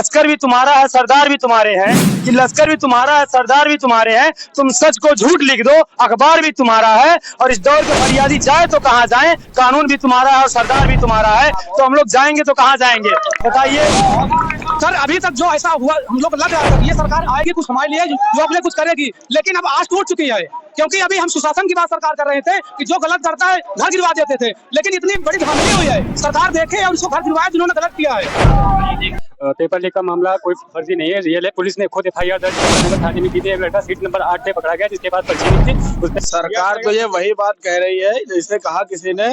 लश्कर भी तुम्हारा है, सरदार भी तुम्हारे हैं, कि लश्कर भी तुम्हारा है, सरदार भी तुम्हारे हैं। तुम सच को झूठ लिख दो, अखबार भी तुम्हारा है। और इस दौर के फरियादी जाए तो कहाँ जाए, कानून भी तुम्हारा है और सरदार भी तुम्हारा है। तो हम लोग जाएंगे तो कहाँ जाएंगे बताइए सर। अभी तक जो ऐसा हुआ हम लोग लग रहा था ये सरकार आएगी कुछ हमारे लिए, जो अपने कुछ करेगी, लेकिन अब आज टूट चुकी है। क्योंकि अभी हम सुशासन की बात सरकार कर रहे थे कि जो गलत करता है घर गिरवा देते थे, लेकिन इतनी बड़ी धांधली हुई है, सरकार देखे और उसको घर गिरवाया जिन्होंने गलत किया है। पेपर लीक का मामला कोई फर्जी नहीं है, रियल है। पुलिस ने खुद एफआईआर दर्ज थाने में की थी। एक लड़का सीट नंबर 8 पे पकड़ा गया जिसके पास पर्ची नहीं थी। उसने सरकार तो ये वही बात कह रही है जैसे कहा किसी ने,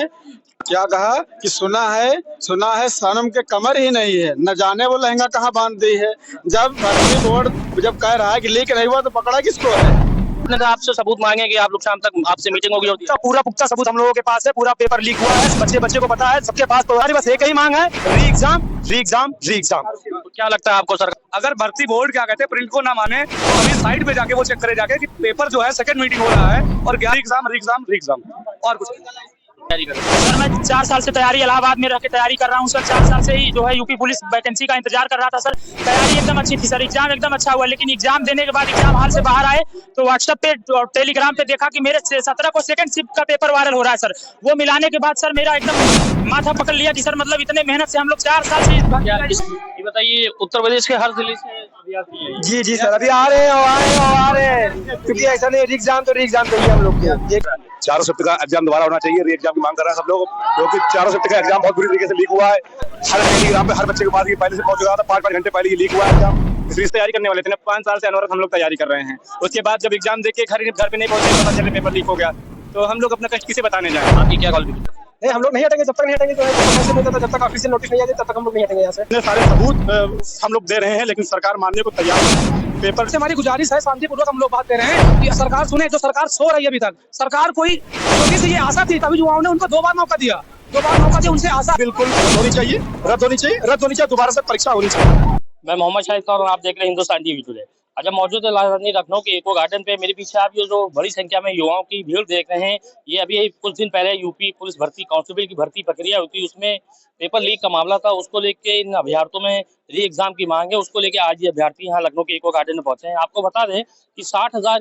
क्या कहा कि सुना है सनम के कमर ही नहीं है, न जाने वो लहंगा कहाँ बांध दी है। जब भर्ती बोर्ड जब कह रहा है कि लीक नहीं हुआ तो पकड़ा किसको है? तो आपसे सबूत मांगे कि आप लोग शाम तक आपसे मीटिंग होगी होती है। पूरा पुख्ता सबूत हम लोगों के पास है। पूरा पेपर लीक हुआ है, बच्चे को पता है, सबके पास। तो बस एक ही मांग है, री एग्जाम। तो क्या लगता है आपको सर, अगर भर्ती बोर्ड क्या कहते हैं प्रिंट को ना माने तो अभी साइड पे जाके वो चेक करे जाके कि पेपर जो है सेकंड मीटिंग हो रहा है और री एग्जाम और कुछ तैयारी करें। सर मैं 4 साल से तैयारी इलाहाबाद में रह के तैयारी कर रहा हूँ सर। 4 साल से ही जो है यूपी पुलिस वैकेंसी का इंतजार कर रहा था सर। तैयारी एकदम अच्छी थी सर, एग्जाम एकदम अच्छा हुआ। लेकिन एग्जाम देने के बाद एग्जाम हॉल से बाहर आए तो व्हाट्सएप पे और टेलीग्राम पे देखा कि मेरे 17 को सेकंड शिफ्ट का पेपर वायरल हो रहा है सर। वो मिलाने के बाद सर मेरा एकदम माथा पकड़ लिया कि सर मतलब इतने मेहनत से हम लोग 4 साल से ये बताइए, उत्तर प्रदेश के हर जिले से अभ्यर्थी जी सर अभी आ रहे हैं क्योंकि ऐसा नहीं री एग्जाम चाहिए हम लोग के। 4 शिफ्ट का एग्जाम दोबारा होना चाहिए, री एग्जाम की मांग कर रहे हैं सब लोग, क्योंकि 4 शिफ्ट का एग्जाम बहुत बुरी तरीके से लीक हुआ है। हर टेलीग्राम पे हर बच्चे के पास ये पहले से पहुंच चुका था, 5 घंटे पहले ये लीक हुआ है एग्जाम। इसलिए तैयारी करने वाले थे, 5 साल से अनवरत हम लोग तैयारी कर रहे हैं। उसके बाद जब एग्जाम देके घर पे नहीं पहुंचे, पता चले पेपर लीक हो गया, तो हम लोग अपना कष्ट किसे बताने जाए। आपकी क्या क्वालिफिकेशन? हम लोग नहीं हटेंगे, जब तक नहीं हटेंगे जब तक ऑफिशियल नोटिस नहीं आएगी तब तक हम लोग नहीं हटेंगे यहाँ से। इतने सारे सबूत हम लोग दे रहे हैं लेकिन सरकार मानने को तैयार नहीं। पेपर से हमारी गुजारिश है, शांतिपूर्वक हम लोग बात दे रहे हैं कि सरकार सुने। जो सरकार सो रही है अभी तक, सरकार कोई छोटी सी ये आशा थी, तभी युवाओं ने उनको 2 बार मौका दिया, उनसे आशा बिल्कुल रद्द होनी चाहिए, दोबारा से परीक्षा होनी चाहिए। मैं मोहम्मद शाहिद और आप देख रहे हैं हिंदुस्तान टीवी टुडे। अच्छा, मौजूद है राजधानी लखनऊ के एको गार्डन पे। मेरे पीछे आप ये जो बड़ी संख्या में युवाओं की भीड़ देख रहे हैं, ये अभी कुछ दिन पहले यूपी पुलिस भर्ती कांस्टेबल की भर्ती प्रक्रिया हुई थी, उसमें पेपर लीक का मामला था। उसको लेके इन अभ्यर्थियों में री एग्जाम की मांग है, उसको लेके आज ये अभ्यर्थी यहाँ लखनऊ के एको गार्डन में पहुंचे हैं। आपको बता दें कि 60,000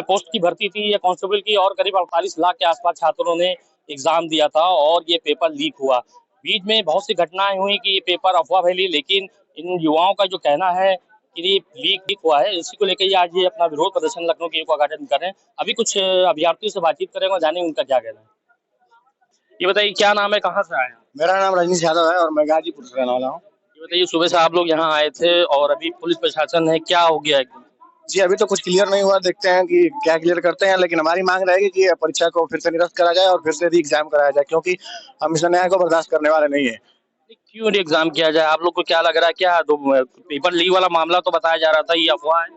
पोस्ट की भर्ती थी ये कांस्टेबल की, और करीब 48 लाख के आसपास छात्रों ने एग्जाम दिया था और ये पेपर लीक हुआ। बीच में बहुत सी घटनाएं हुई कि ये पेपर अफवाह फैली, लेकिन इन युवाओं का जो कहना है कि ये लीक हुआ है, इसी को लेकर ये आज ये अपना विरोध प्रदर्शन लखनऊ के एको गार्डन में कर रहे हैं। अभी कुछ अभ्यर्थियों से बातचीत करेंगे और जानेंगे उनका क्या कहना है। ये बताइए, क्या नाम है, कहाँ से आए हैं? मेरा नाम रजनीश यादव है और मैं गाजीपुर से रहने वाला हूँ। ये बताइए, सुबह से आप लोग यहाँ आए थे और अभी पुलिस प्रशासन है, क्या हो गया एकदम? जी अभी तो कुछ क्लियर नहीं हुआ, देखते हैं कि क्या क्लियर करते हैं, लेकिन हमारी मांग रहेगी कि परीक्षा को फिर से निरस्त करा जाए और फिर से री एग्जाम कराया जाए, क्योंकि हम इस अन्याय को बर्दाश्त करने वाले नहीं है। क्यों री एग्जाम किया जाए? आप लोग को क्या लग रहा है, क्या पेपर लीक वाला मामला तो बताया जा रहा था, ये अफवाह है?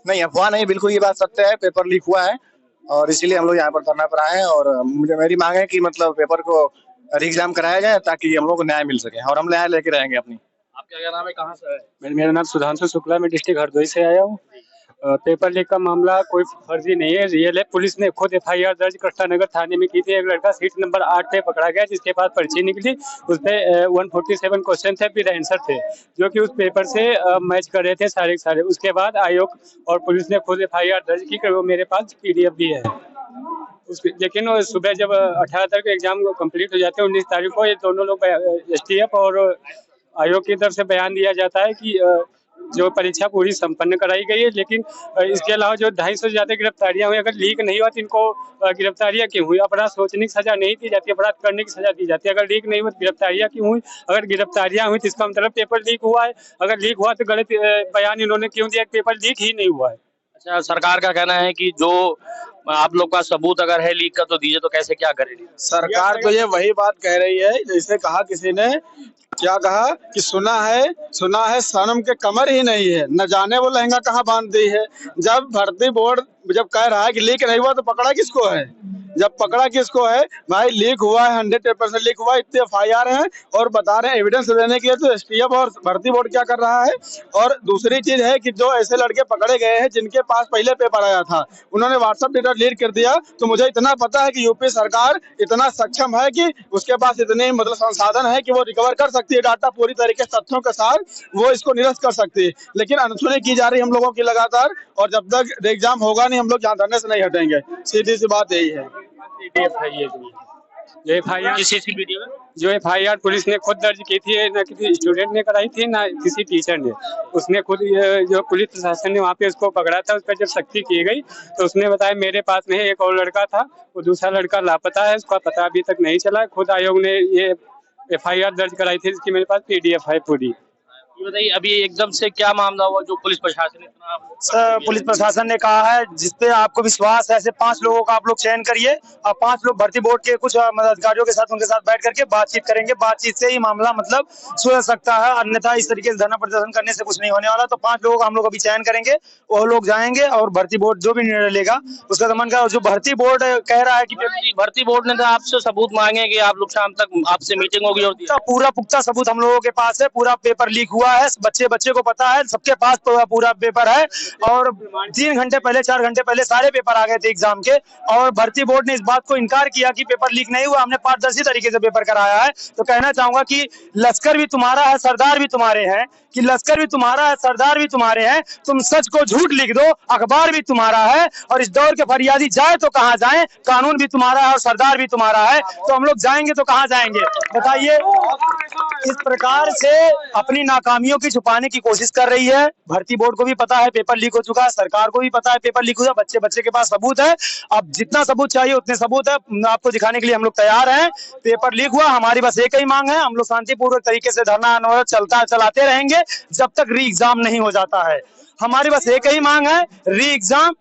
नहीं, अफवाह नहीं, बिल्कुल ये बात सत्य है, पेपर लीक हुआ है और इसीलिए हम लोग यहाँ पर धरना पर आए हैं। और मेरी मांग है कि मतलब पेपर को री एग्जाम कराया जाए ताकि हम लोग को न्याय मिल सके, और हम न्याय लेके रहेंगे अपनी। आपका क्या नाम है, कहाँ से है? मेरा नाम सुधांशु शुक्ला, मैं डिस्ट्रिक्ट हरदोई से आया हूँ। पेपर लीक का मामला कोई फर्जी नहीं है, रियल है। पुलिस ने खुद एफआईआर दर्ज कृष्णानगर थाने में की थी। एक लड़का सीट नंबर 8 पे पकड़ा गया जिसके पास पर्ची निकली, उसपे 147 क्वेश्चन थे, फिर आंसर थे जो कि उस पेपर से मैच कर रहे थे सारे के सारे। उसके बाद आयोग और पुलिस ने खुद एफआईआर दर्ज की, वो मेरे पास पीडीएफ भी है उसकी। लेकिन सुबह जब 18 तारीख को एग्जाम कंप्लीट हो जाते हैं, 19 तारीख को ये दोनों लोग एसटीएफ और आयोग की तरफ से बयान दिया जाता है कि जो परीक्षा पूरी संपन्न कराई गई है। लेकिन इसके अलावा जो 250 से ज्यादा गिरफ्तारियां हुई, अगर लीक नहीं हुआ तो इनको गिरफ्तारियां क्यों हुई? अपराध सोचने की सजा नहीं दी जाती, अपराध करने की सजा दी जाती है। अगर लीक नहीं हुआ तो गिरफ्तारियां क्यों हुई? अगर गिरफ्तारियां हुई तो इसका मतलब पेपर लीक हुआ है। अगर लीक हुआ तो गलत बयान इन्होंने क्यों दिया, पेपर लीक ही नहीं हुआ है। अच्छा, सरकार का कहना है कि जो आप लोग का सबूत अगर है लीक का तो दीजिए, तो कैसे क्या करेंगे? सरकार तो ये वही बात कह रही है जैसे कहा किसी ने, क्या कहा कि सुना है सनम के कमर ही नहीं है, न जाने वो लहंगा कहाँ बांध दी है। जब भर्ती बोर्ड जब कह रहा है कि लीक नहीं हुआ तो पकड़ा किसको है? जब पकड़ा किसको है भाई, लीक हुआ है, 100% लीक हुआ, इतने FIR हैं और बता रहे हैं एविडेंस देने के लिए। तो STF और भर्ती बोर्ड क्या कर रहा है। और दूसरी चीज है कि जो ऐसे लड़के पकड़े गए हैं जिनके पास पहले पेपर आया था, उन्होंने व्हाट्सएप डेटा डिलीट कर दिया। तो मुझे इतना पता है कि यूपी सरकार इतना सक्षम है कि उसके पास इतने मतलब संसाधन है कि वो रिकवर कर सकती है डाटा पूरी तरीके से, तथ्यों के साथ वो इसको निरस्त कर सकती है। लेकिन अनसुनी की जा रही है हम लोगों की लगातार, और जब तक एग्जाम होगा नहीं हम लोग यहाँ धरने से नहीं हटेंगे। सीधी सी बात यही है। जो FIR पुलिस ने खुद दर्ज की थी, ना किसी स्टूडेंट ने कराई थी ना किसी टीचर ने। उसने खुद जो पुलिस प्रशासन ने वहाँ पे उसको पकड़ा था, उस पर जब सख्ती की गई तो उसने बताया मेरे पास में एक और लड़का था, वो दूसरा लड़का लापता है, उसका पता अभी तक नहीं चला। खुद आयोग ने ये FIR दर्ज कराई थी, इसकी मेरे पास PDF है पूरी। ये बताइए अभी एकदम से क्या मामला हुआ जो पुलिस प्रशासन इतना सर पुलिस प्रशासन ने कहा है जिसपे आपको विश्वास है, ऐसे 5 लोगों का आप लोग चयन करिए और 5 लोग भर्ती बोर्ड के कुछ अधिकारियों के साथ उनके साथ बैठ करके बातचीत करेंगे। बातचीत से ही मामला मतलब सुलझ सकता है, अन्यथा इस तरीके से धरना प्रदर्शन करने से कुछ नहीं होने वाला। तो 5 लोगों का हम लोग अभी चयन करेंगे, वो लोग जाएंगे और भर्ती बोर्ड जो भी निर्णय लेगा उसका दमन का। जो भर्ती बोर्ड कह रहा है कि भर्ती बोर्ड ने तो आपसे सबूत मांगे कि आप लोग शाम तक आपसे मीटिंग होगी, और पूरा पुख्ता सबूत हम लोगों के पास है। पूरा पेपर लीक हुआ है, बच्चे को पता है, सबके पास पूरा पेपर है। और 3 घंटे पहले 4 घंटे पहले सारे पेपर आ गए थे एग्जाम के, और भर्ती बोर्ड ने इस बात को इनकार किया कि पेपर लीक नहीं हुआ, हमने पारदर्शी तरीके से पेपर कराया है। तो कहना चाहूंगा कि लश्कर भी तुम्हारा है, सरदार भी तुम्हारे हैं, कि लश्कर भी तुम्हारा है, सरदार भी तुम्हारे हैं। तुम सच को झूठ लिख दो, अखबार भी तुम्हारा है, और इस दौर के फरियादी जाए तो कहां जाए, कानून भी तुम्हारा है और सरदार भी तुम्हारा है। तो हम लोग जाएंगे तो कहां जाएंगे बताइए। इस प्रकार से अपनी नाकामियों की छुपाने की कोशिश कर रही है। भर्ती बोर्ड को भी पता है पेपर लीक हो चुका है, सरकार को भी पता है पेपर लीक हुआ, बच्चे के पास सबूत है। अब जितना सबूत चाहिए उतने सबूत है, आपको दिखाने के लिए हम लोग तैयार हैं। पेपर लीक हुआ, हमारी बस एक ही मांग है, हम लोग शांतिपूर्वक तरीके से धरना चलाते रहेंगे जब तक री एग्जाम नहीं हो जाता है। हमारी बस एक ही मांग है, री एग्जाम।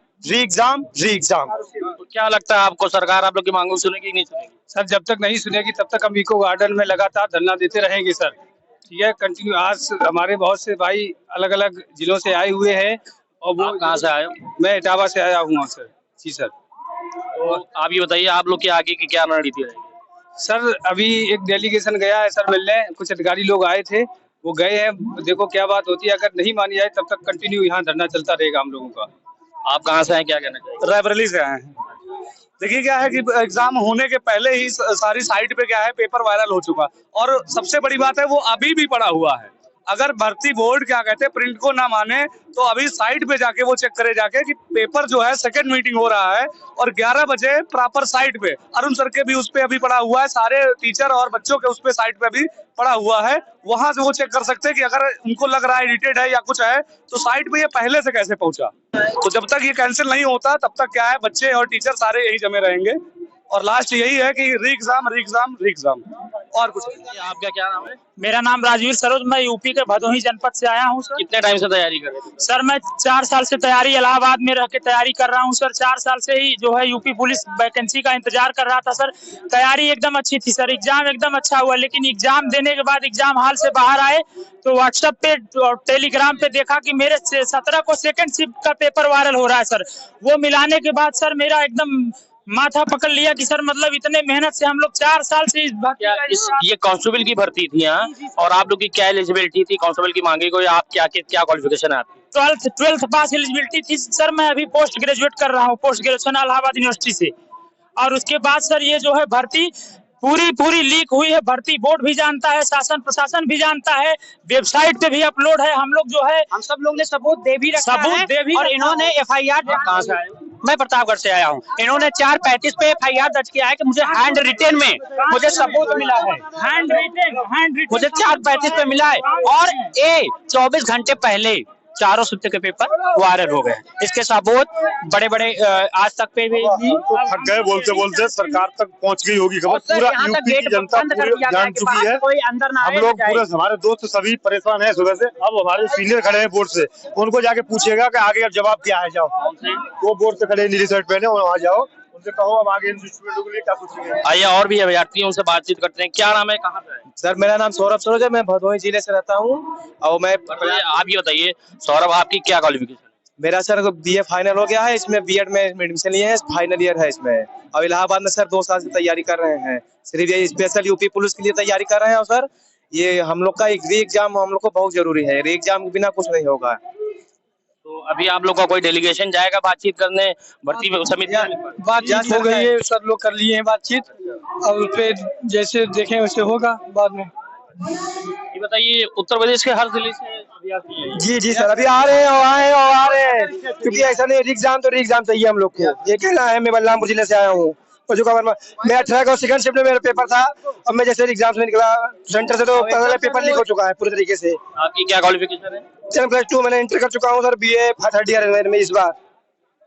तो क्या लगता है आपको, सरकार आप लोग की मांगों सुनेगी नहीं सुनेगी? सर जब तक नहीं सुनेगी तब तक हम इको गार्डन में लगातार धरना देते रहेंगे सर। ठीक है, कंटिन्यू। आज हमारे बहुत से भाई अलग अलग जिलों से आए हुए हैं। और वो कहाँ से आए हो? मैं इटावा से आया हूँ सर। जी सर। तो आप ये बताइए आप लोग के आगे की क्या रणनीति रहेगी? सर अभी एक डेलीगेशन गया है सर मिलने, कुछ अधिकारी लोग आए थे, वो गए हैं, देखो क्या बात होती है। अगर नहीं मानी जाए तब तक कंटिन्यू यहाँ धरना चलता रहेगा हम लोगों का। आप कहाँ से हैं, क्या कहना चाहिए? रायबरेली से आए हैं। देखिए क्या है कि एग्जाम होने के पहले ही सारी साइट पे क्या है पेपर वायरल हो चुका, और सबसे बड़ी बात है वो अभी भी पड़ा हुआ है। अगर भर्ती बोर्ड क्या कहते हैं प्रिंट को ना माने तो अभी साइट पे जाके वो चेक करे जाके कि पेपर जो है सेकंड मीटिंग हो रहा है, और 11 बजे प्रॉपर साइट पे अरुण सर के भी उस पे अभी पड़ा हुआ है, सारे टीचर और बच्चों के उस पे साइट पे भी पड़ा हुआ है। वहां से वो चेक कर सकते हैं कि अगर उनको लग रहा है एडिटेड है या कुछ है तो साइट पे ये पहले से कैसे पहुंचा। तो जब तक ये कैंसिल नहीं होता तब तक क्या है बच्चे और टीचर सारे यही जमे रहेंगे, और लास्ट यही है कि री एग्जाम और कुछ नहीं। आपका क्या नाम है? मेरा नाम राजवीर सरोज, मैं यूपी के भदोही जनपद से आया हूँ सर। कितने टाइम से तैयारी कर रहे थे? सर मैं 4 साल से तैयारी इलाहाबाद में रह के तैयारी कर रहा हूँ सर। 4 साल से ही जो है यूपी पुलिस वैकेंसी का इंतजार कर रहा था सर। तैयारी एकदम अच्छी थी सर, एग्जाम एकदम अच्छा हुआ, लेकिन एग्जाम देने के बाद एग्जाम हॉल से बाहर आए तो व्हाट्सएप पे और टेलीग्राम पे देखा कि मेरे 17 को सेकंड शिफ्ट का पेपर वायरल हो रहा है सर। वो मिलाने के बाद सर मेरा एकदम माथा पकड़ लिया कि सर मतलब इतने मेहनत से हम लोग 4 साल से ये कांस्टेबल की भर्ती थी यहाँ, और आप लोग की क्या एलिजिबिलिटी थी कांस्टेबल की मांगे को, आप क्या क्वालिफिकेशन है आपकी? 12th पास एलिजिबिलिटी थी सर। मैं अभी पोस्ट ग्रेजुएट कर रहा हूँ, पोस्ट ग्रेजुएशन इलाहाबाद यूनिवर्सिटी से। और उसके बाद सर ये जो है भर्ती पूरी लीक हुई है, भर्ती बोर्ड भी जानता है, शासन प्रशासन भी जानता है, वेबसाइट पे भी अपलोड है। हम लोग जो है हम सब लोग ने सबूत दे भी रखा है, और इन्होंने FIR कहाँ से आए? मैं प्रतापगढ़ से आया हूँ। इन्होंने 4:35 पे FIR दर्ज किया है कि मुझे हैंड रिटेन में मुझे सबूत मिला है, हैंड रिटेन मुझे 4:35 पे मिला है, और 24 घंटे पहले चारों सूत्र के पेपर वायरल हो गए। इसके सबूत बड़े आज तक पे भी थक गए, बोलते सरकार तक पहुंच गई होगी खबर। पूरा यूपी की जनता पूरी जान चुकी है। कोई अंदर ना हम लोग पूरे हमारे दोस्त सभी परेशान हैं सुबह से। अब हमारे सीनियर खड़े हैं बोर्ड से, उनको जाके पूछेगा कि आगे अब जवाब क्या है। जाओ वो बोर्ड से खड़े नीली शर्ट पहने, वहाँ जाओ उनसे कहो अब आगे इन स्टूडेंटों के लिए क्या सोचेंगे। आइए और भी अभ्यर्थियों से बातचीत करते हैं। क्या नाम है, कहाँ से? सर मेरा नाम सौरभ सरोज है, मैं भदोही जिले से रहता हूँ। और मैं आप ये बताइए सौरभ आपकी क्या क्वालिफिकेशन? मेरा सर बीए फाइनल हो गया है, इसमें बीएड में एडमिशन लिए हैं, फाइनल ईयर है इसमें। अब इलाहाबाद में सर 2 साल से तैयारी कर रहे हैं, सिर्फ ये स्पेशल यूपी पुलिस के लिए तैयारी कर रहे हैं। और सर ये हम लोग का एक री एग्जाम हम लोग को बहुत जरूरी है, री एग्जाम के बिना कुछ नहीं होगा। तो अभी आप लोग का कोई डेलीगेशन जाएगा बातचीत करने भर्ती समिति में? बातचीत हो गई है, सब लोग कर लिए हैं बातचीत, अब फिर जैसे देखें वैसे होगा बाद में। ये बताइए, उत्तर प्रदेश के हर जिले से अभ्यर्थी हैं? जी सर, अभी आ रहे हैं और आए हैं और आ रहे हैं, क्योंकि ऐसा नहीं री एग्जाम तो री एग्जाम चाहिए हम लोग को। ये कहना है, मैं बलरामपुर जिले से आया हूँ, मैं 18 का सेकंड शिफ्ट में मेरा पेपर था, और मैं जैसे एग्जाम से निकला सेंटर से तो पेपर लीक हो चुका है पूरी तरीके से। आपकी क्या क्वालिफिकेशन है? 10+2 मैंने इंटर कर चुका हूँ सर, बीए 3rd ईयर में इस बार।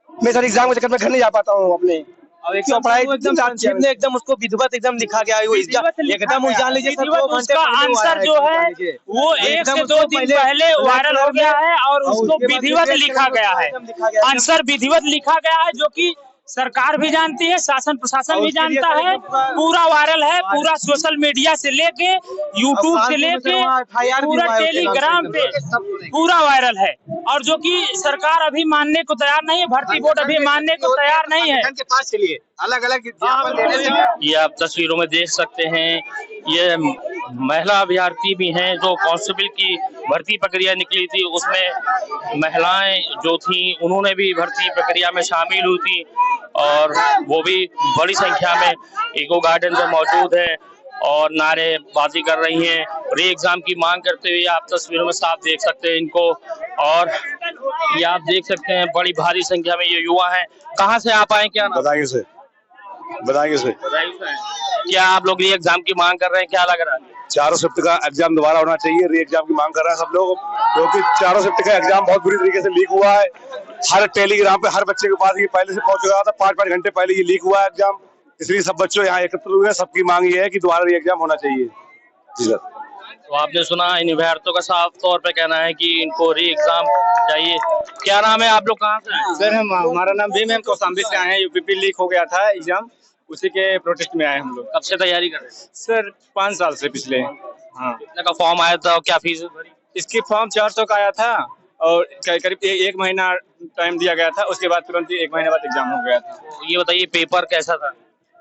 मैं सर एग्जाम के चक्कर में घर नहीं जा पाता हूँ अपने, अब एकदम उसको विधिवत एकदम लिखा गया है, वो एकदम जान लीजिए सर, उसका आंसर जो है वो 1 से 2 दिन पहले वायरल हो गया है और उसको विधिवत लिखा गया है। आंसर विधिवत लिखा गया है, जो कि सरकार भी जानती है, शासन प्रशासन भी जानता है, पूरा वायरल है, पूरा सोशल मीडिया से लेके यूट्यूब से लेके पूरा टेलीग्राम पे पूरा वायरल है, और जो कि सरकार अभी मानने को तैयार नहीं है, भर्ती बोर्ड अभी मानने को तैयार नहीं है। अलग अलग ये आप तस्वीरों में देख सकते हैं, ये महिला अभ्यर्थी भी हैं जो कांस्टेबल की भर्ती प्रक्रिया निकली थी, उसमें महिलाएं जो थी उन्होंने भी भर्ती प्रक्रिया में शामिल हुई थी, और वो भी बड़ी संख्या में इको गार्डन में मौजूद है और नारेबाजी कर रही हैं, री एग्जाम की मांग करते हुए आप तस्वीरों में साफ देख सकते हैं इनको। और ये आप देख सकते हैं बड़ी भारी संख्या में ये युवा हैं। कहाँ से आप आए, क्या नाम? बधाई से। क्या आप लोग री एग्जाम की मांग कर रहे हैं, क्या लग रहा है? 4 शिफ्ट का एग्जाम दोबारा होना चाहिए, री एग्जाम की मांग कर रहे हैं सब लोग, क्योंकि 4 शिफ्ट का एग्जाम बहुत बुरी तरीके से लीक हुआ है। हर टेलीग्राम पे हर बच्चे के पास ये पहले से पहुंच चुका था, 5-5 घंटे पहले ये लीक हुआ है एग्जाम, इसलिए सब बच्चों यहाँ एकत्र हुए हैं। सबकी मांग ये है कि दोबारा री एग्जाम होना चाहिए। जी सर। तो आपने सुना, इन अभ्यर्थियों का साफ तौर पे कहना है कि इनको री एग्जाम चाहिए। क्या नाम है, आप लोग कहाँ से हैं? सर हमारा नाम भीम है, हम कौशाम्बी से आए हैं। यूपीपी लीक हो गया था एग्जाम, उसी के प्रोटेस्ट में आए हम लोग। कब से तैयारी कर रहे हैं? सर 5 साल से पिछले। हाँ। कितने का फॉर्म आया था और क्या फीस भरी? इसकी फॉर्म 400 का आया था और करीब 1 महीना टाइम दिया गया था, उसके बाद तुरंत 1 महीने बाद एग्जाम हो गया था। तो ये बताइए, पेपर कैसा था?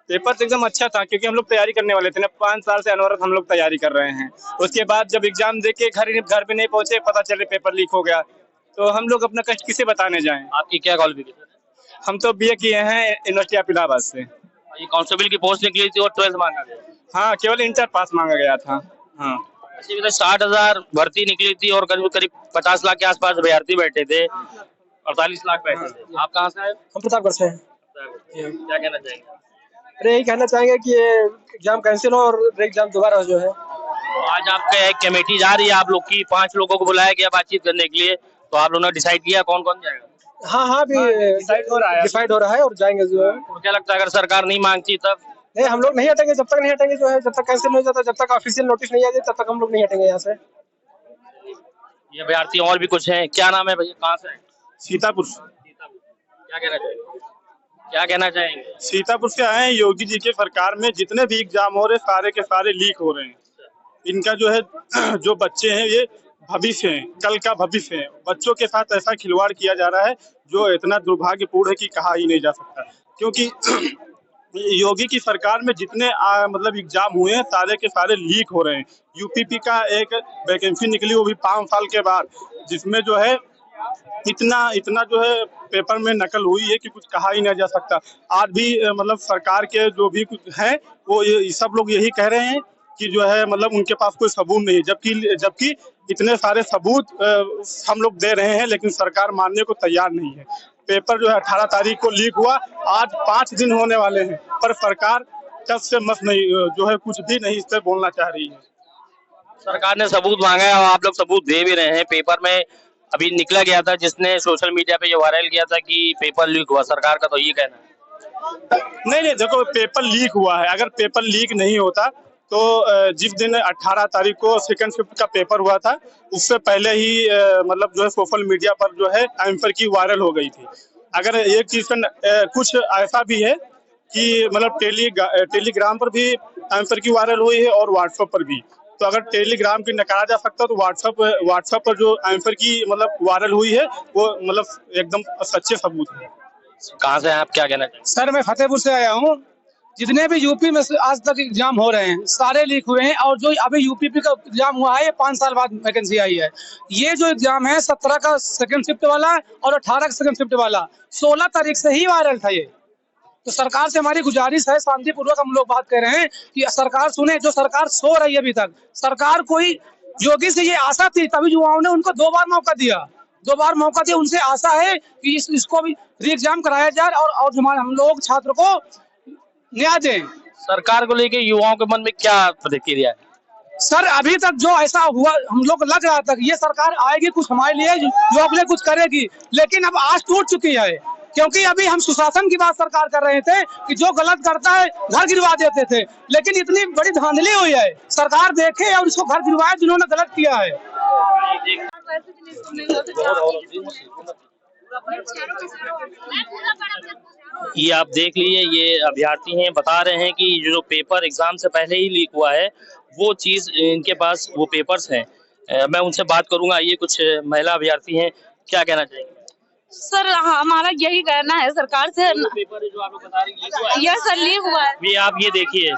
पेपर तो एकदम अच्छा था, क्योंकि हम लोग तैयारी करने वाले थे ना, 5 साल से अनवरत हम लोग तैयारी कर रहे हैं। उसके बाद जब एग्जाम दे के घर पे नहीं पहुंचे, पता चले पेपर लीक हो गया, तो हम लोग अपना कष्ट किसे बताने जाएं। आपकी क्या क्वालिफिकेशन है? हम तो बीए किए हैं यूनिवर्सिटी ऑफ इलाहाबाद से। ये कांस्टेबल की पोस्ट निकली थी और 12th मांगा गया? हाँ, केवल इंटर पास मांगा गया था। हाँ। 60,000 भर्ती निकली थी और करीब 50 लाख के आसपास अभ्यर्थी बैठे थे, 48 लाख बैठे थे। आप कहाँ से आए? हम प्रतापगढ़ से हैं। क्या कहना चाहेंगे? अरे यही कहना चाहेंगे कि ये एग्जाम कैंसिल हो और री एग्जाम दोबारा जो है। तो आज आपका एक कमेटी जा रही है, आप लोग की 5 लोगों को बुलाया गया बातचीत करने के लिए, तो आप लोगों ने डिसाइड किया कौन कौन जाएगा? हाँ अभी डिसाइड हो रहा है और जाएंगे जो है। तो क्या लगता है, अगर सरकार नहीं मांगती तब? नहीं, हम लोग नहीं हटेंगे, जब तक नहीं हटेंगे जो है, जब तक कैंसिल नहीं हो जाता, जब तक ऑफिशियल नोटिस नहीं आ जाए, तब तक हम लोग नहीं हटेंगे यहाँ से। ये अभ्यर्थी और भी कुछ हैं, क्या नाम है भैया, कहाँ से हैं? सीतापुर। क्या कहना चाहेंगे? क्या कहना चाहेंगे? सीतापुर से आए हैं। योगी जी के सरकार में जितने भी एग्जाम हो रहे सारे के सारे लीक हो रहे हैं। इनका जो है जो बच्चे हैं ये भविष्य है, कल का भविष्य है। बच्चों के साथ ऐसा खिलवाड़ किया जा रहा है जो इतना दुर्भाग्यपूर्ण है कि कहा ही नहीं जा सकता। क्योंकि योगी की सरकार में जितने मतलब एग्जाम हुए हैं सारे के सारे लीक हो रहे हैं। यूपीपी का एक वैकेंसी निकली, वो भी 5 साल के बाद, जिसमें जो है इतना जो है पेपर में नकल हुई है कि कुछ कहा ही नहीं जा सकता। आज भी मतलब सरकार के जो भी कुछ है वो सब लोग यही कह रहे हैं कि जो है मतलब उनके पास कोई सबूत नहीं है, जबकि इतने सारे सबूत हम लोग दे रहे हैं, लेकिन सरकार मानने को तैयार नहीं है। पेपर जो है 18 तारीख को लीक हुआ, आज 5 दिन होने वाले हैं, पर सरकार टस से मस नहीं जो है कुछ भी नहीं इस पर बोलना चाह रही है। सरकार ने सबूत मांगा है और आप लोग सबूत दे भी रहे हैं। पेपर में अभी निकला गया था, जिसने सोशल मीडिया पे ये वायरल किया था कि पेपर लीक हुआ, सरकार का तो ये कहना है। नहीं, देखो पेपर लीक हुआ है। अगर पेपर लीक नहीं होता तो जिस दिन 18 तारीख को सेकंड शिफ्ट का पेपर हुआ था, उससे पहले ही मतलब जो है सोशल मीडिया पर जो है एंकर की वायरल हो गई थी। अगर एक चीज का कुछ ऐसा भी है कि मतलब टेलीग्राम पर भी एंकर की वायरल हुई है और व्हाट्सएप पर भी। तो अगर टेलीग्राम की नकारा जा सकता है तो व्हाट्सएप पर जो आंसर की मतलब वायरल हुई है वो मतलब एकदम सच्चे सबूत है। कहाँ से हैं आप, क्या कहना चाहिए? सर मैं फतेहपुर से आया हूँ। जितने भी यूपी में से आज तक एग्जाम हो रहे हैं सारे लीक हुए हैं, और जो अभी यूपीपी का एग्जाम हुआ है ये 5 साल बाद वैकेंसी आई है। ये जो एग्जाम है 17 का सेकंड शिफ्ट वाला और 18 का सेकंड शिफ्ट वाला 16 तारीख से ही वायरल था ये। तो सरकार से हमारी गुजारिश है, शांतिपूर्वक हम लोग बात कर रहे हैं कि सरकार सुने। जो सरकार सो रही है अभी तक, सरकार कोई योगी से ये आशा थी, तभी युवाओं ने उनको 2 बार मौका दिया, 2 बार मौका दिया। उनसे आशा है कि इसको भी री एग्जाम कराया जाए और हम लोग छात्र को न्याय दें। सरकार को लेके युवाओं के मन में क्या प्रतिक्रिया है? सर अभी तक जो ऐसा हुआ हम लोग लग रहा था कि ये सरकार आएगी कुछ हमारे लिए, जो अपने कुछ करेगी, लेकिन अब आस टूट चुकी है। क्योंकि अभी हम सुशासन की बात सरकार कर रहे थे कि जो गलत करता है घर गिरवा देते थे, लेकिन इतनी बड़ी धांधली हुई है, सरकार देखे और उसको घर गिरवाए जिन्होंने गलत किया है। ये आप देख लीजिए, ये अभ्यर्थी हैं, बता रहे हैं कि जो पेपर एग्जाम से पहले ही लीक हुआ है वो चीज इनके पास वो पेपर्स हैं। मैं उनसे बात करूंगा। ये कुछ महिला अभ्यर्थी हैं, क्या कहना चाहेंगे? सर हमारा यही कहना है सरकार से। पेपर जो आप बता रही हैं यह सर लीक हुआ है। ये आप ये देखिए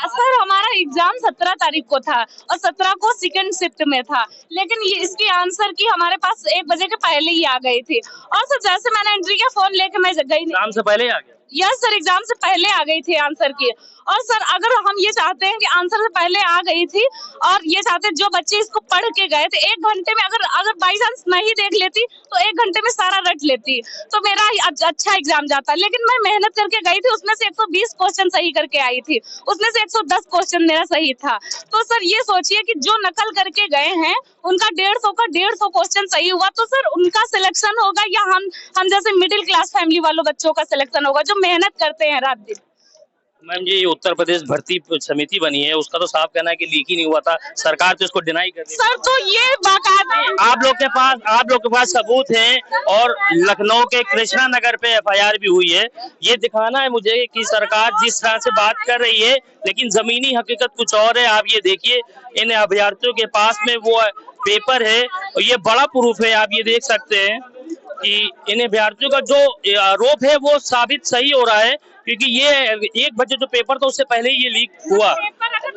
सर हमारा एग्जाम 17 तारीख को था और 17 को सेकंड शिफ्ट में था, लेकिन ये इसकी आंसर की हमारे पास 1 बजे के पहले ही आ गई थी। और सर जैसे मैंने एंट्री का फोन लेके मैं गई, एग्जाम से पहले आ गया। यस सर एग्जाम से पहले आ गई थी आंसर की। और सर अगर हम ये चाहते हैं कि आंसर से पहले आ गई थी और ये चाहते जो बच्चे इसको पढ़ के गए थे 1 घंटे में, अगर बाई चांस नहीं देख लेती तो 1 घंटे में सारा रट लेती तो मेरा अच्छा एग्जाम जाता। लेकिन मैं मेहनत करके गई थी, उसमें से 120 क्वेश्चन सही करके आई थी, उसमें से 110 क्वेश्चन मेरा सही था। तो सर ये सोचिए कि जो नकल करके गए हैं उनका 150 क्वेश्चन सही हुआ, तो सर उनका सिलेक्शन होगा या हम जैसे मिडिल क्लास फैमिली वालों बच्चों का सिलेक्शन होगा जो मेहनत करते हैं रात दिन। मैम जी, उत्तर प्रदेश भर्ती समिति बनी है, उसका तो साफ कहना है कि लीक ही नहीं हुआ था, सरकार तो इसको डिनाई कर रही है। सर तो ये बाकायदा आप लोग के पास सबूत हैं और लखनऊ के कृष्णा नगर पे FIR भी हुई है। ये दिखाना है मुझे कि सरकार जिस तरह से बात कर रही है लेकिन जमीनी हकीकत कुछ और है। आप ये देखिए, इन अभ्यर्थियों के पास में वो पेपर है और ये बड़ा प्रूफ है। आप ये देख सकते हैं कि इन अभ्यर्थियों का जो आरोप है वो साबित सही हो रहा है, क्योंकि ये 1 बजे जो पेपर था उससे पहले ही ये लीक हुआ।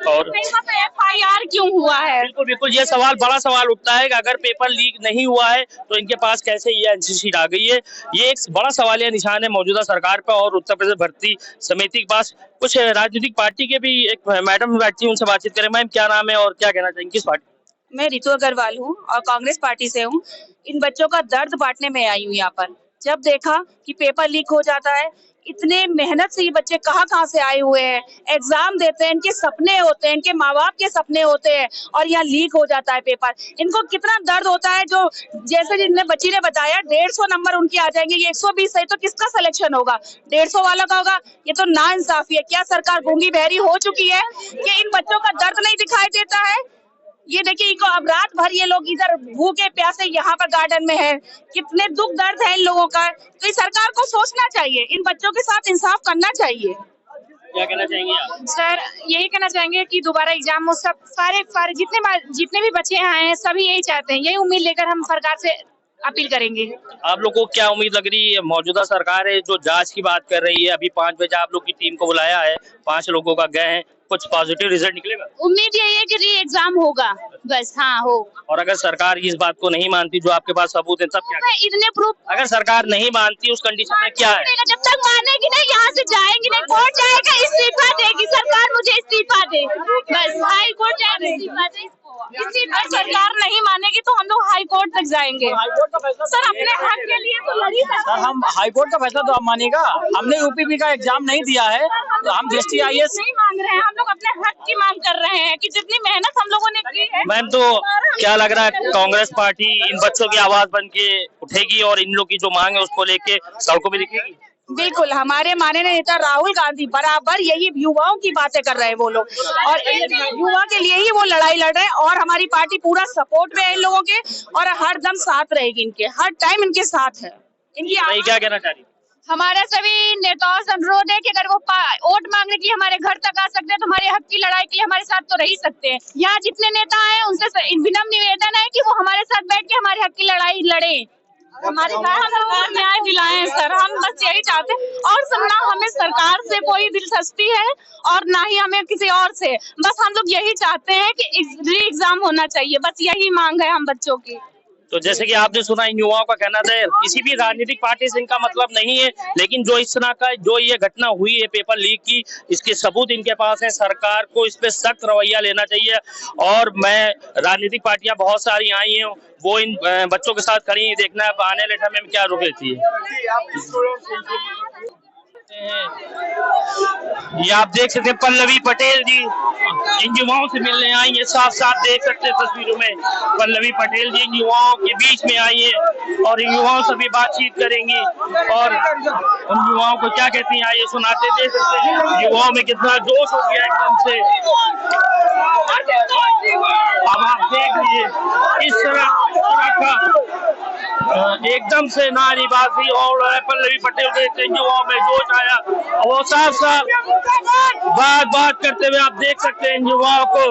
और FIR क्यों हुआ है? बिल्कुल बिल्कुल, ये बड़ा सवाल उठता है कि अगर पेपर लीक नहीं हुआ है तो इनके पास कैसे ये आंसर शीट आ गई है। ये एक बड़ा सवालिया निशान है मौजूदा सरकार पर और उत्तर प्रदेश भर्ती समिति के पास। कुछ राजनीतिक पार्टी के भी एक मैडम बैठती है, उनसे बातचीत करें। मैम क्या नाम है और क्या कहना चाहेंगे, किस पार्टी? मैं रितु अग्रवाल हूँ और कांग्रेस पार्टी से हूँ। इन बच्चों का दर्द बांटने में आई हूँ यहाँ पर। जब देखा कि पेपर लीक हो जाता है, इतने मेहनत से ये बच्चे कहाँ से आए हुए हैं, एग्जाम देते हैं, इनके सपने होते हैं, इनके माँ बाप के सपने होते हैं, और यहाँ लीक हो जाता है पेपर। इनको कितना दर्द होता है। जो जैसे जिनने बच्ची ने बताया 150 नंबर उनके आ जाएंगे, ये 120 सही, तो किसका सिलेक्शन होगा? 150 वाला का होगा। ये तो नाइंसाफी है। क्या सरकार गूंगी बहरी हो चुकी है कि इन बच्चों का दर्द नहीं दिखाई देता है? ये देखिए, इनको अब रात भर ये लोग इधर भूखे प्यासे यहाँ पर गार्डन में है, कितने दुख दर्द है इन लोगों का। तो इस सरकार को सोचना चाहिए, इन बच्चों के साथ इंसाफ करना चाहिए। क्या कहना चाहेंगे आप? सर यही कहना चाहेंगे कि दोबारा एग्जाम हो। सब सारे जितने भी बच्चे आए हैं सभी यही चाहते हैं, यही उम्मीद लेकर हम सरकार से अपील करेंगे। आप लोग को क्या उम्मीद लग रही है? मौजूदा सरकार है जो जांच की बात कर रही है, अभी 5 बजे आप लोग की टीम को बुलाया है, 5 लोगों का गए हैं, कुछ पॉजिटिव रिजल्ट निकलेगा? उम्मीद यही है कि री एग्जाम होगा, बस। हाँ हो। और अगर सरकार इस बात को नहीं मानती, जो आपके पास सबूत है, तब क्या? इतने प्रूफ अगर सरकार नहीं मानती उस कंडीशन में क्या है? जब तक मानेगी नहीं यहाँ से जाएंगे नहीं, कोर्ट जाएगा, इस्तीफा देगी सरकार, मुझे इस्तीफा दे, बस। हाई कोर्ट जाएगा, इस्तीफा दे। अगर सरकार नहीं मानेगी तो हम लोग हाई कोर्ट तक जाएंगे। सर अपने हक के लिए तो लड़ी सकते हैं। हम हाई कोर्ट का फैसला तो हम मानेगा। हमने यूपीपी का एग्जाम नहीं दिया है तो हम दृष्टि IAS नहीं मांग रहे हैं, हम लोग अपने हक की मांग कर रहे हैं कि जितनी मेहनत हम लोगों ने की है। मैम तो क्या लग रहा है, कांग्रेस पार्टी इन बच्चों की आवाज बन के उठेगी और इन लोग की जो मांग है उसको लेके सड़कों पे दिखेगी? बिल्कुल, हमारे माननीय नेता राहुल गांधी बराबर यही युवाओं की बातें कर रहे हैं वो लोग, और युवा के लिए ही वो लड़ाई लड़ रहे हैं। और हमारी पार्टी पूरा सपोर्ट में है इन लोगों के और हर दम साथ रहेगी, इनके हर टाइम इनके साथ है। इनकी क्या कहना चाह रही? हमारे सभी नेताओं से अनुरोध है कि अगर वो वोट मांगने के लिए हमारे घर तक आ सकते हैं तो हमारे हक की लड़ाई के लिए हमारे साथ तो रह ही सकते हैं। यहाँ जितने नेता हैं उनसे विनम्र निवेदन है कि वो हमारे साथ बैठ के हमारे हक की लड़ाई लड़े, हमारे सरकार न्याय दिलाएं। सर हम बस यही चाहते हैं, और ना हमें सरकार से कोई दिलचस्पी है और ना ही हमें किसी और से, बस हम लोग यही चाहते हैं कि री एग्जाम होना चाहिए, बस यही मांग है हम बच्चों की। तो जैसे कि आपने सुना इन युवाओं का कहना था किसी भी राजनीतिक पार्टी से इनका मतलब नहीं है, लेकिन जो इस तरह का जो ये घटना हुई है पेपर लीक की, इसके सबूत इनके पास है। सरकार को इस पे सख्त रवैया लेना चाहिए। और मैं राजनीतिक पार्टियां बहुत सारी आई हैं, वो इन बच्चों के साथ खड़ी हैं, देखना है आने वाले टाइम में क्या रुख लेती है। ये आप देख सकते हैं पल्लवी पटेल जी इन युवाओं से मिलने आई है, साफ साफ देख सकते हैं तस्वीरों में पल्लवी पटेल जी इन युवाओं के बीच में आई है और इन युवाओं से भी बातचीत करेंगी और उन युवाओं को क्या कहती हैं आइए सुनाते। देख सकते हैं युवाओं में कितना जोश हो गया एकदम से। अब आप देख लीजिए इस तरह का एकदम से नारेबाजी और पल्लवी पटेल के युवाओं में जोश आया, वो साफ साफ बात करते हुए आप देख सकते हैं इन युवाओं को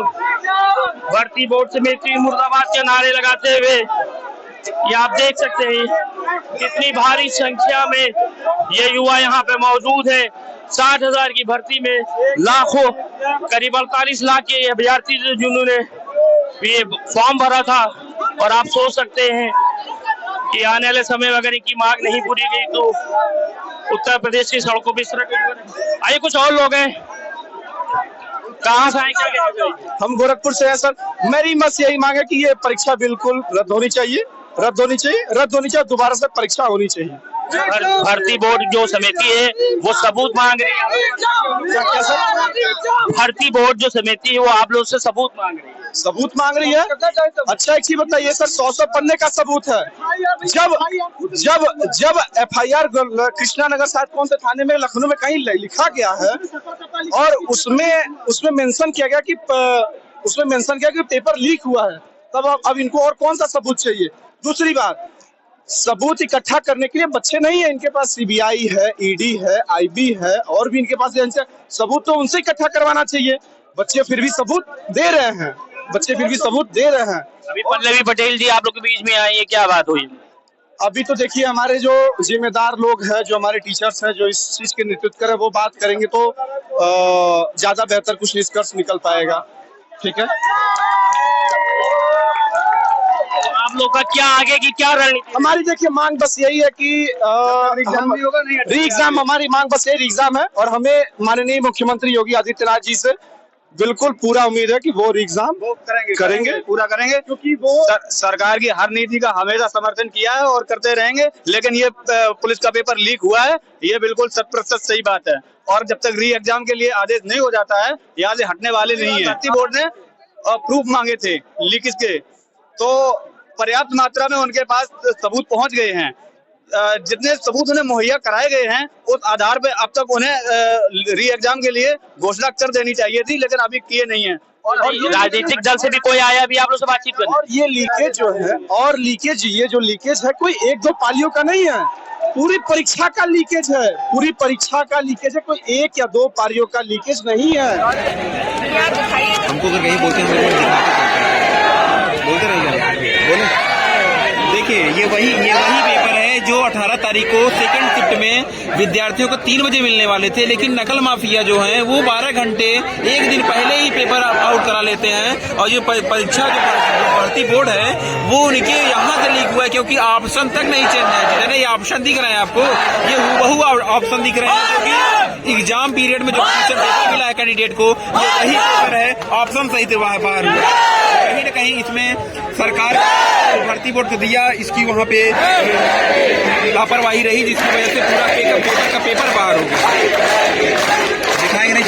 भर्ती बोर्ड समिति मुर्दाबाद के नारे लगाते हुए। ये आप देख सकते हैं कितनी भारी संख्या में ये युवा यहाँ पे मौजूद है। 60,000 की भर्ती में लाखों करीब 48 लाख के अभ्यर्थी जिन्होंने ये फॉर्म भरा था, और आप सोच सकते हैं कि आने वाले समय में अगर इनकी मांग नहीं पूरी गई तो उत्तर प्रदेश की सड़कों पर इस तरह। आइए कुछ और लोग हैं, कहाँ से आए, क्या कहते हैं? हम गोरखपुर से हैं सर। मेरी बस यही मांग है कि ये परीक्षा बिल्कुल रद्द होनी चाहिए, दोबारा से परीक्षा होनी चाहिए। भर्ती बोर्ड जो समिति है वो सबूत मांग रही है। भर्ती बोर्ड जो समिति है वो आप लोग से सबूत मांग रही है। सबूत मांग रही है? अच्छा एक चीज बताइए सर, 100 पन्ने का सबूत है। जब FIR कृष्णा नगर शायद कौन से थाने में लखनऊ में कहीं लिखा गया है और उसमें मेंशन किया गया कि पेपर लीक हुआ है, तब अब इनको और कौन सा सबूत चाहिए? दूसरी बात, सबूत इकट्ठा करने के लिए बच्चे नहीं है इनके पास, CBI है, ED है, IB है, और भी इनके पास सबूत तो उनसे इकट्ठा करवाना चाहिए। बच्चे फिर भी सबूत दे रहे हैं। अभी पल्लवी पटेल जी आप लोग के बीच में आई है, क्या बात हुई? अभी तो देखिए हमारे जो जिम्मेदार लोग हैं, जो हमारे टीचर्स हैं, जो इस चीज के नेतृत्व करें, वो बात करेंगे तो ज्यादा बेहतर कुछ निष्कर्ष निकल पाएगा। ठीक है, आप लोग का क्या आगे की क्या रणनीति? हमारी देखिए मांग बस यही है कि री एग्जाम, हमारी मांग बस यही री एग्जाम है, और हमें माननीय मुख्यमंत्री योगी आदित्यनाथ जी से बिल्कुल पूरा उम्मीद है कि वो री एग्जाम पूरा करेंगे, क्योंकि वो सरकार की हर नीति का हमेशा समर्थन किया है और करते रहेंगे। लेकिन ये पुलिस का पेपर लीक हुआ है, ये बिल्कुल 100% सही बात है, और जब तक री एग्जाम के लिए आदेश नहीं हो जाता है यहाँ से हटने वाले नहीं है। भर्ती बोर्ड ने प्रूफ मांगे थे लीकेज के, तो पर्याप्त मात्रा में उनके पास सबूत पहुंच गए हैं। जितने सबूत उन्हें मुहैया कराए गए हैं उस आधार पे अब तक उन्हें री एग्जाम के लिए घोषणा कर देनी चाहिए थी, लेकिन अभी किए नहीं है। और राजनीतिक दल से भी कोई आया अभी आप लोग से बातचीत करें? और ये लीकेज जो है, ये जो लीकेज है कोई 1-2 पालियों का नहीं है, पूरी परीक्षा का लीकेज है। कोई 1 या 2 पारियों का लीकेज नहीं है। हमको अगर कहीं बोलते रहिए। देखिए ये वही पेपर है जो 18 तारीख को सेकंड शिफ्ट में विद्यार्थियों को 3 बजे मिलने वाले थे, लेकिन नकल माफिया जो है वो 12 घंटे एक दिन पहले ही पेपर आउट करा लेते हैं। और जो परीक्षा जो भर्ती बोर्ड है वो उनके यहाँ से लीक हुआ है, क्योंकि ऑप्शन तक नहीं चेंज है। ये ऑप्शन दिख रहे हैं आपको, ये हूबहू ऑप्शन दिख रहे हैं, क्योंकि एग्जाम पीरियड में जो फ्यूचर पेपर मिला है कैंडिडेट को, ये वही पेपर है, ऑप्शन सही थे बाहर हुआ। कहीं न कहीं इसमें सरकार भर्ती बोर्ड को दिया, इसकी वहाँ पे लापरवाही रही, जिसकी वजह से पूरा पेपर का पेपर बाहर हो गया। दिखाएंगे नहीं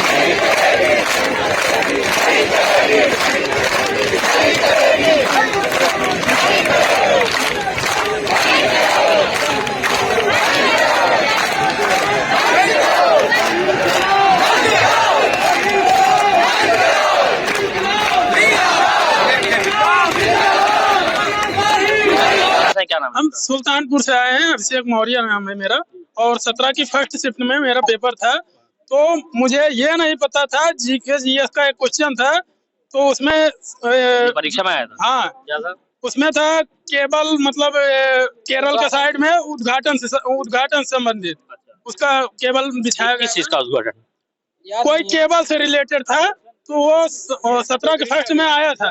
क्या नाम? हम सुल्तानपुर से आए हैं, अभिषेक मौर्य नाम है मेरा। और 17 की फर्स्ट शिफ्ट में मेरा पेपर था। तो मुझे ये नहीं पता था जीके जीएस का एक क्वेश्चन था, तो उसमें परीक्षा में आया था। हाँ, क्या था? उसमें था केबल, मतलब केरल के साइड में उद्घाटन से संबंधित उसका केबल बिछाया गया। किस चीज का उद्घाटन? कोई केबल से रिलेटेड था, तो वो 17 के फर्स्ट में आया था।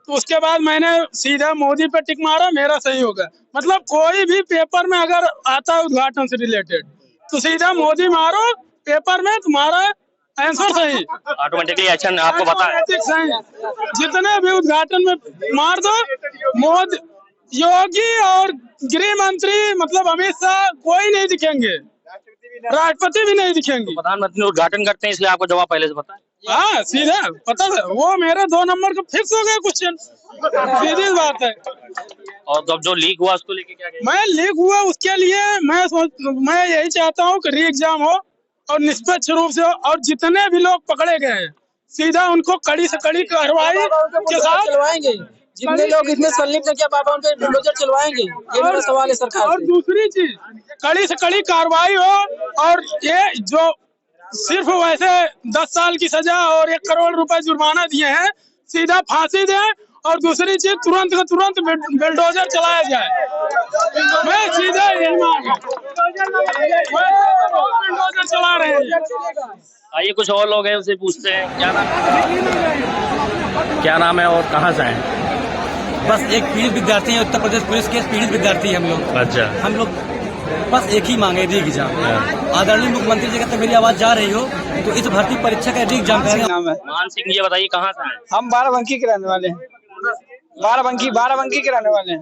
तो उसके बाद मैंने सीधा मोदी पे टिक मारा, मेरा सही होगा। मतलब कोई भी पेपर में अगर आता है उद्घाटन से रिलेटेड तो सीधा मोदी मारो, पेपर में तुम्हारा आंसर सही, ऑटोमेटिकली एक्शन आपको पता है। सही। जितने भी उद्घाटन में मार दो, मोदी, योगी और गृह मंत्री मतलब अमित शाह कोई नहीं दिखेंगे, राष्ट्रपति भी नहीं दिखेंगे। प्रधानमंत्री उद्घाटन करते हैं, इसलिए आपको जवाब पहले से पता है। हाँ, सीधा पता था। वो मेरा 2 नंबर का फिक्स हो गया क्वेश्चन, सीधी बात है। और जब जो लीक हुआ उसको लेके क्या कहेंगे? मैं लीक हुआ उसके लिए मैं यही चाहता हूँ कि री एग्जाम हो और निष्पक्ष रूप से हो, और जितने भी लोग पकड़े गए हैं सीधा उनको कड़ी से कड़ी कार्रवाई के साथ चलवाएंगे। जितने लोग इसमें संलिप्त हैं, क्या बाबा उन पे बुलडोजर चलवाएंगे? ये मेरा सवाल है सरकार और से। दूसरी चीज, कड़ी से कड़ी कार्रवाई हो, और ये जो सिर्फ वैसे 10 साल की सजा और 1 करोड़ रुपए जुर्माना दिए हैं, सीधा फांसी दें। और दूसरी चीज, तुरंत का तुरंत बुलडोजर चलाया जाए। मैं सीधा यही मांग, बुलडोजर चला रहे हैं। आइए कुछ और लोग हैं, उनसे पूछते हैं। क्या नाम है और कहाँ से हैं? बस एक पीड़ित विद्यार्थी है, उत्तर प्रदेश पुलिस के पीड़ित विद्यार्थी हम लोग। अच्छा। हम लोग बस एक ही मांगे, री एग्जाम। आदरणीय मुख्यमंत्री जी का मेरी आवाज जा रही हो तो इस भर्ती परीक्षा का री एग्जाम करेंगे। मान सिंह, ये बताइए कहाँ से हैं? हम बाराबंकी के रहने वाले हैं। बाराबंकी के रहने वाले हैं।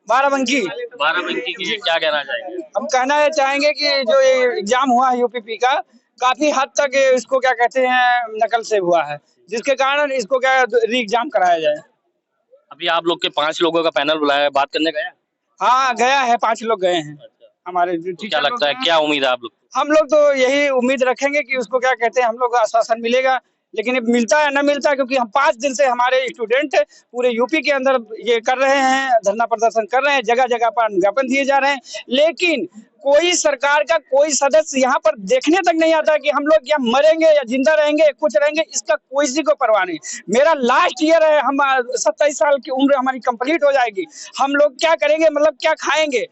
बाराबंकी की क्या कहना चाहेंगे? हम कहना चाहेंगे कि जो ये एग्जाम हुआ है यूपीपी का, काफी हद तक इसको क्या कहते हैं नकल से हुआ है, जिसके कारण इसको क्या री एग्जाम कराया जाए। अभी आप लोग के 5 लोगों का पैनल बुलाया है, बात करने गया? हाँ, गया है, 5 लोग गए हैं। हमारे क्या लगता है, क्या उम्मीद है आप लोग? हम लोग तो यही उम्मीद रखेंगे कि उसको क्या कहते हैं हम लोग आश्वासन मिलेगा, लेकिन मिलता है न मिलता है, क्योंकि हम 5 दिन से हमारे स्टूडेंट पूरे यूपी के अंदर ये कर रहे हैं, धरना प्रदर्शन कर रहे हैं, जगह जगह पर ज्ञापन दिए जा रहे हैं, लेकिन कोई सरकार का कोई सदस्य यहाँ पर देखने तक नहीं आता कि हम लोग यहाँ मरेंगे या जिंदा रहेंगे, कुछ रहेंगे, इसका कोई किसी को परवाह नहीं। मेरा लास्ट ईयर है, हम 27 साल की उम्र हमारी कंप्लीट हो जाएगी, हम लोग क्या करेंगे, मतलब क्या खाएंगे?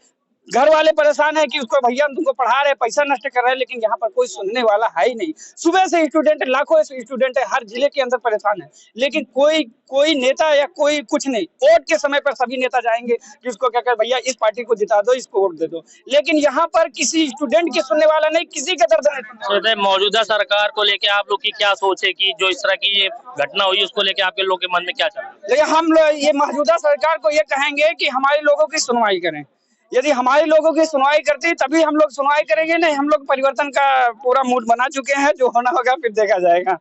घर वाले परेशान है कि उसको भैया हम तुमको पढ़ा रहे, पैसा नष्ट कर रहे हैं, लेकिन यहाँ पर कोई सुनने वाला है ही नहीं। सुबह से स्टूडेंट, लाखों स्टूडेंट है, हर जिले के अंदर परेशान है, लेकिन कोई नेता या कोई कुछ नहीं। वोट के समय पर सभी नेता जाएंगे कि उसको क्या कर, भैया इस पार्टी को जिता दो, इसको वोट दे दो, लेकिन यहाँ पर किसी स्टूडेंट की सुनने वाला नहीं, किसी का दर्द नहीं। मौजूदा सरकार को लेके आप लोग की क्या सोच है कि जो इस तरह की ये घटना हुई उसको लेके आपके लोग के मन में क्या चल रहा है? लेकिन हम लोग ये मौजूदा सरकार को ये कहेंगे कि हमारे लोगों की सुनवाई करें। यदि हमारे लोगों की सुनवाई करती तभी हम लोग सुनवाई करेंगे, नहीं हम लोग परिवर्तन का पूरा मूड बना चुके हैं, जो होना होगा फिर देखा जाएगा।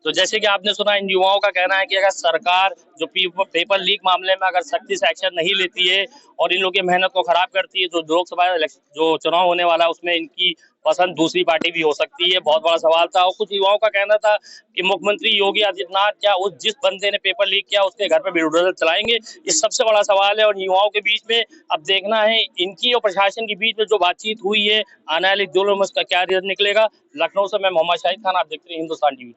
तो जैसे कि आपने सुना, इन युवाओं का कहना है कि अगर सरकार जो पेपर लीक मामले में अगर सख्ती से एक्शन नहीं लेती है और इन लोगों की मेहनत को खराब करती है, तो लोकसभा जो चुनाव होने वाला है उसमें इनकी पसंद दूसरी पार्टी भी हो सकती है। बहुत बड़ा सवाल था। और कुछ युवाओं का कहना था कि मुख्यमंत्री योगी आदित्यनाथ क्या उस जिस बंदे ने पेपर लीक किया उसके घर पे बुलडोजर चलाएंगे? ये सबसे बड़ा सवाल है। और युवाओं के बीच में अब देखना है इनकी और प्रशासन के बीच में जो बातचीत हुई है, आने वाले 2 में उसका क्या रिजल्ट निकलेगा। लखनऊ से मैं मोहम्मद शाहिद खान, आप देखते हैं हिंदुस्तान टीवी।